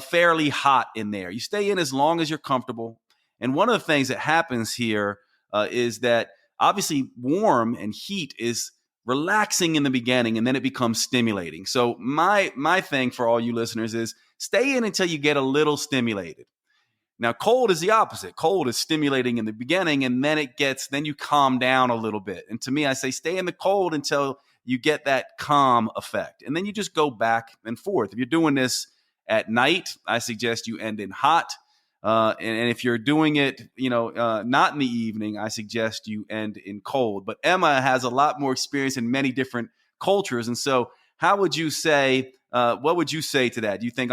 fairly hot in there. You stay in as long as you're comfortable. And one of the things that happens here is that obviously warm and heat is relaxing in the beginning, and then it becomes stimulating. So my thing for all you listeners is stay in until you get a little stimulated. Now, cold is the opposite. Cold is stimulating in the beginning, and then you calm down a little bit. And to me, I say stay in the cold until you get that calm effect. And then you just go back and forth. If you're doing this at night, I suggest you end in hot. And if you're doing it, not in the evening, I suggest you end in cold. But Emma has a lot more experience in many different cultures. And so how would you say, what would you say to that? Do you think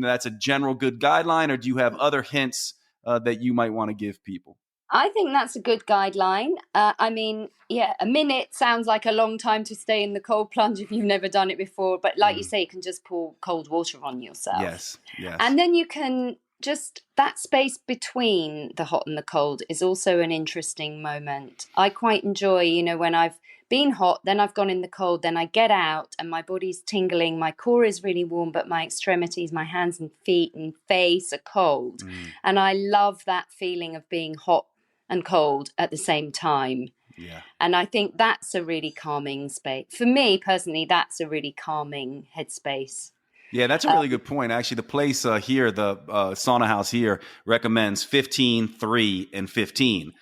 that's a general good guideline, or do you have other hints that you might want to give people? I think that's a good guideline. A minute sounds like a long time to stay in the cold plunge if you've never done it before. But like you say, you can just pour cold water on yourself. Yes. And then you can just, that space between the hot and the cold is also an interesting moment. I quite enjoy, when I've been hot, then I've gone in the cold, then I get out and my body's tingling, my core is really warm, but my extremities, my hands and feet and face are cold. And I love that feeling of being hot and cold at the same time. Yeah. And I think that's a really calming space. For me personally, that's a really calming headspace. Yeah, that's a really good point. Actually, the place here, the sauna house here, recommends 15, 3, and 15,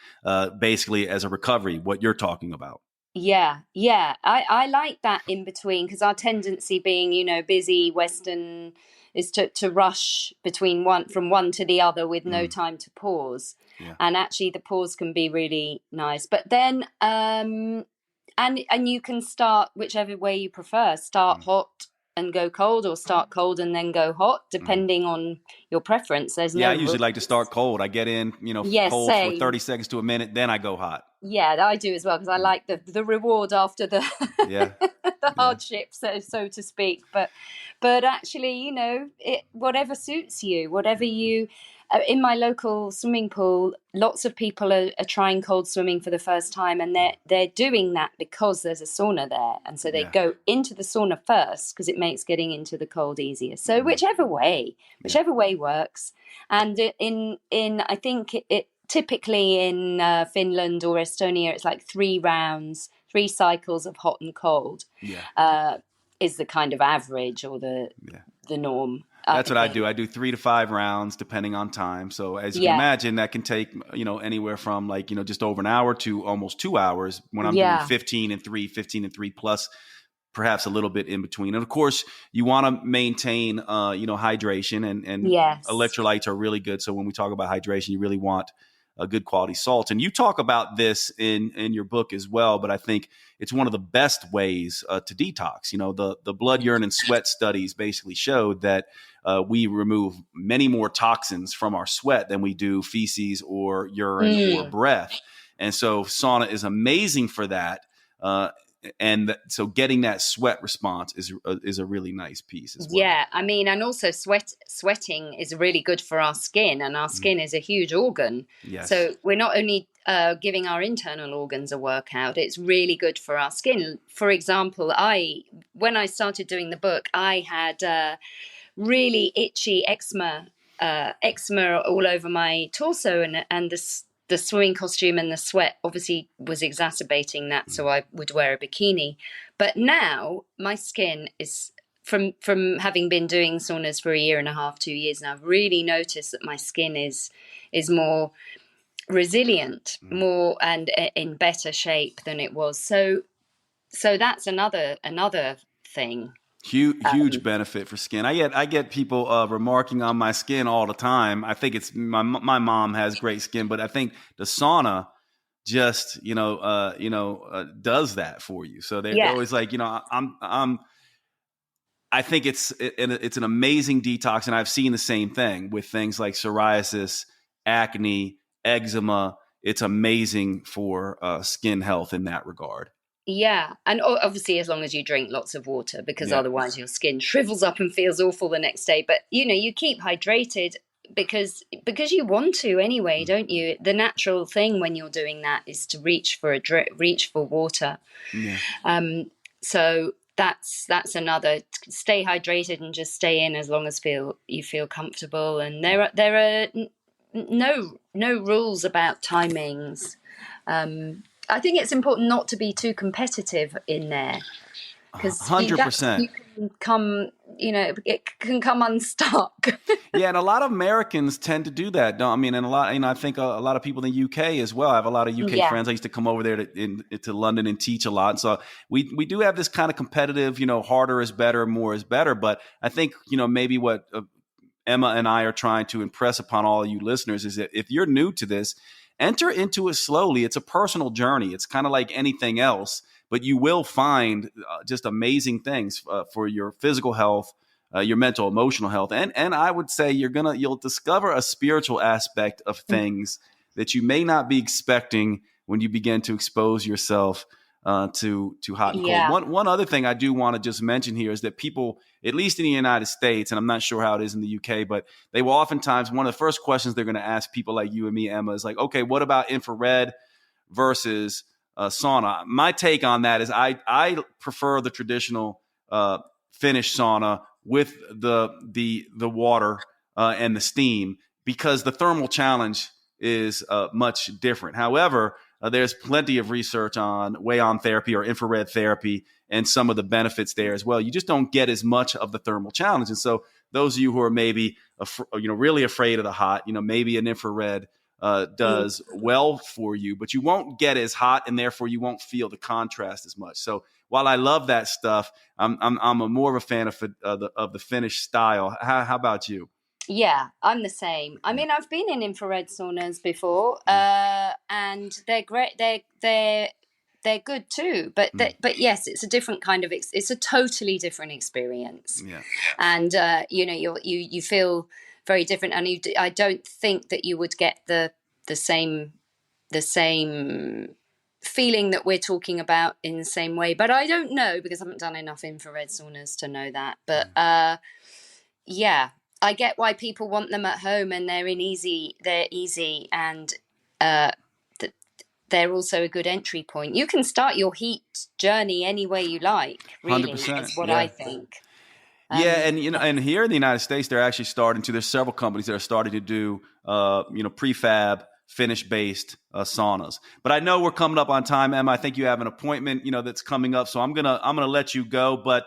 basically as a recovery, what you're talking about. Yeah. I like that in between, because our tendency being, busy Western is to rush from one to the other with no time to pause. Yeah. And actually the pause can be really nice. But then, and you can start whichever way you prefer, start hot and go cold, or start cold and then go hot, depending on your preference. There's I usually like to start cold. I get in, cold for 30 seconds to a minute, then I go hot. Yeah, I do as well, because I like the reward after the the hardship, so to speak. But actually, whatever suits you, whatever you. In my local swimming pool, lots of people are trying cold swimming for the first time, and they're doing that because there's a sauna there, and so they go into the sauna first because it makes getting into the cold easier. So whichever way works. And in I think it typically in Finland or Estonia, it's like 3 rounds, 3 cycles of hot and cold. Is the kind of average or the norm. That's what I do. I do 3 to 5 rounds depending on time. So as you can imagine, that can take, anywhere from just over an hour to almost 2 hours when I'm doing 15 and 3 plus perhaps a little bit in between. And of course, you want to maintain, hydration and electrolytes are really good. So when we talk about hydration, you really want a good quality salt. And you talk about this in your book as well, but I think it's one of the best ways to detox. The blood, urine, and sweat studies basically showed that we remove many more toxins from our sweat than we do feces or urine or breath. And so sauna is amazing for that. so getting that sweat response is a really nice piece as well. Yeah, I mean, and also sweating is really good for our skin, and our skin is a huge organ. Yes. So we're not only giving our internal organs a workout, it's really good for our skin. For example, when I started doing the book, I had really itchy eczema all over my torso, and the swimming costume and the sweat obviously was exacerbating that, so I would wear a bikini. But now my skin is, from having been doing saunas for 1.5 2 years now, I've really noticed that my skin is more resilient, more and in better shape than it was. So that's another thing. Huge benefit for skin. I get people remarking on my skin all the time. I think it's my mom has great skin, but I think the sauna just does that for you. So they're always like, I think it's an amazing detox, and I've seen the same thing with things like psoriasis, acne, eczema. It's amazing for skin health in that regard. Yeah, and obviously as long as you drink lots of water, because otherwise your skin shrivels up and feels awful the next day. But you keep hydrated because you want to anyway, don't you? The natural thing when you're doing that is to reach for water. Yeah. So that's another. Stay hydrated and just stay in as long as you feel comfortable. And there are no rules about timings. I think it's important not to be too competitive in there, because 100%. It can come unstuck. Yeah, and a lot of Americans tend to do that. And I think a lot of people in the UK as well. I have a lot of UK friends. I used to come over there to London and teach a lot. So we do have this kind of competitive, harder is better, more is better. But I think, maybe what Emma and I are trying to impress upon all you listeners is that if you're new to this, enter into it slowly. It's a personal journey. It's kind of like anything else, but you will find just amazing things for your physical health, your mental, emotional health. And I would say you'll discover a spiritual aspect of things that you may not be expecting when you begin to expose yourself to hot and cold. One other thing I do want to just mention here is that people, at least in the United States, and I'm not sure how it is in the UK, but they will oftentimes, one of the first questions they're going to ask people like you and me, Emma, is like, okay, what about infrared versus sauna? My take on that is I prefer the traditional Finnish sauna with the water and the steam, because the thermal challenge is much different. However, there's plenty of research on way-on therapy or infrared therapy and some of the benefits there as well. You just don't get as much of the thermal challenge. And so those of you who are maybe really afraid of the hot, maybe an infrared does well for you, but you won't get as hot, and therefore you won't feel the contrast as much. So while I love that stuff, I'm more of a fan of the Finnish style. How about you? Yeah, I'm the same. I mean, I've been in infrared saunas before, and they're great. They're good too. But yes, it's a different kind of. It's a totally different experience. Yeah. And you feel very different, and I don't think that you would get the same feeling that we're talking about in the same way. But I don't know, because I haven't done enough infrared saunas to know that. But yeah. I get why people want them at home, and they're easy, and they're also a good entry point. You can start your heat journey any way you like, really, 100%, is what I think. And here in the United States, they're actually there's several companies that are starting to do, prefab Finnish-based saunas. But I know we're coming up on time, Emma. I think you have an appointment, that's coming up, so I'm gonna let you go. But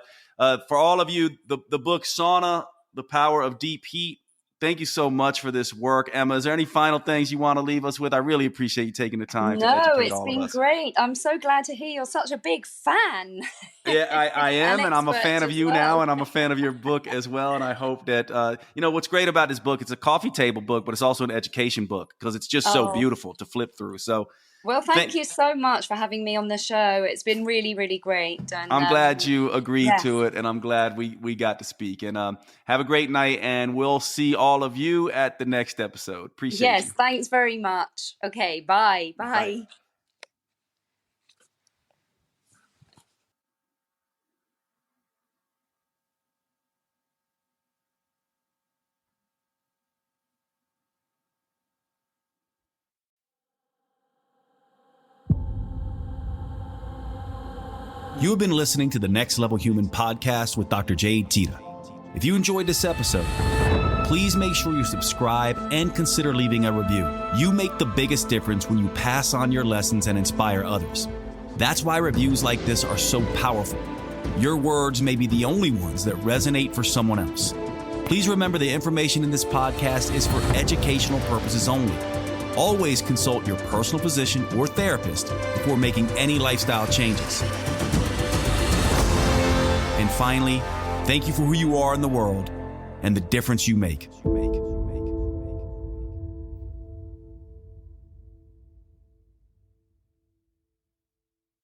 for all of you, the book Sauna, The Power of Deep Heat. Thank you so much for this work, Emma. Is there any final things you want to leave us with? I really appreciate you taking the time to educate all of us. No, it's been great. I'm so glad to hear you're such a big fan. Yeah, I am, and I'm a fan of you now, and I'm a fan of your book as well. And I hope that, what's great about this book, it's a coffee table book, but it's also an education book, because it's just so beautiful to flip through. So, well, thank you so much for having me on the show. It's been really, really great. And I'm glad you agreed to it, and I'm glad we got to speak. And have a great night, and we'll see all of you at the next episode. Appreciate you. Yes, thanks very much. Okay, bye. Bye. You have been listening to the Next Level Human podcast with Dr. Jade Teta. If you enjoyed this episode, please make sure you subscribe and consider leaving a review. You make the biggest difference when you pass on your lessons and inspire others. That's why reviews like this are so powerful. Your words may be the only ones that resonate for someone else. Please remember the information in this podcast is for educational purposes only. Always consult your personal physician or therapist before making any lifestyle changes. And finally, thank you for who you are in the world and the difference you make.